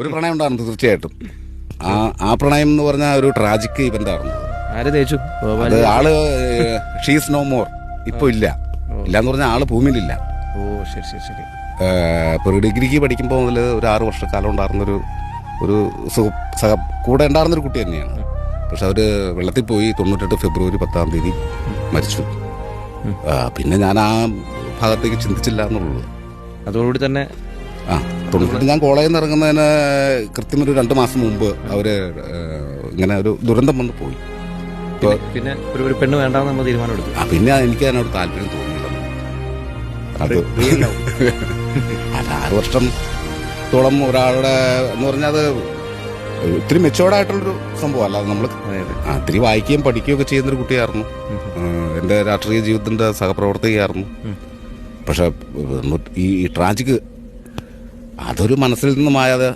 ഒരു പ്രണയം ഉണ്ടായിരുന്നു തീർച്ചയായിട്ടും. ആ പ്രണയം എന്ന് പറഞ്ഞാൽ ഒരു ട്രാജിക് ഇവന്റ് ആയിരുന്നു. ആര് തേച്ചു? അത് ആള് ഷീസ് നോ മോർ, ഇപ്പൊ ഇല്ലാന്ന് പറഞ്ഞാൽ ആള് ഭൂമിയിലില്ല. ഓ ശരി ശരി ശരി. ഇപ്പോൾ ഡിഗ്രിക്ക് പഠിക്കുമ്പോൾ മുതൽ ഒരു 6 വർഷക്കാലം ഉണ്ടായിരുന്നൊരു കൂടെ ഉണ്ടായിരുന്നൊരു കുട്ടി തന്നെയാണ്. പക്ഷെ അവർ വെള്ളത്തിൽ പോയി 98 ഫെബ്രുവരി 10 മരിച്ചു. പിന്നെ ഞാൻ ആ ഭാഗത്തേക്ക് ചിന്തിച്ചില്ല എന്നുള്ളൂ. അതോടുകൂടി തന്നെ 98 ഞാൻ കോളേജിൽ നിന്ന് ഇറങ്ങുന്നതിന് കൃത്യം ഒരു 2 മാസം മുമ്പ് അവർ ഇങ്ങനെ ഒരു ദുരന്തം വന്ന് പോയി. പിന്നെ ഒരു പെണ്ണ് വേണ്ടാന്ന് നമ്മൾ തീരുമാനം എടുത്തു. പിന്നെ എനിക്ക് അതിനോട് താല്പര്യം തോന്നിയില്ല. അത് 6 വർഷത്തോളം ഒരാളുടെ എന്ന് പറഞ്ഞാൽ അത് ഇത്തിരി മെച്ചുവേർഡായിട്ടുള്ളൊരു സംഭവം. അല്ലാതെ നമ്മൾ ഇത്തിരി വായിക്കുകയും പഠിക്കുകയും ഒക്കെ ചെയ്യുന്നൊരു കുട്ടിയായിരുന്നു. എൻ്റെ രാഷ്ട്രീയ ജീവിതത്തിൻ്റെ സഹപ്രവർത്തകയായിരുന്നു. പക്ഷെ ഈ ട്രാജിക് അതൊരു മനസ്സിൽ നിന്നും മായാതെ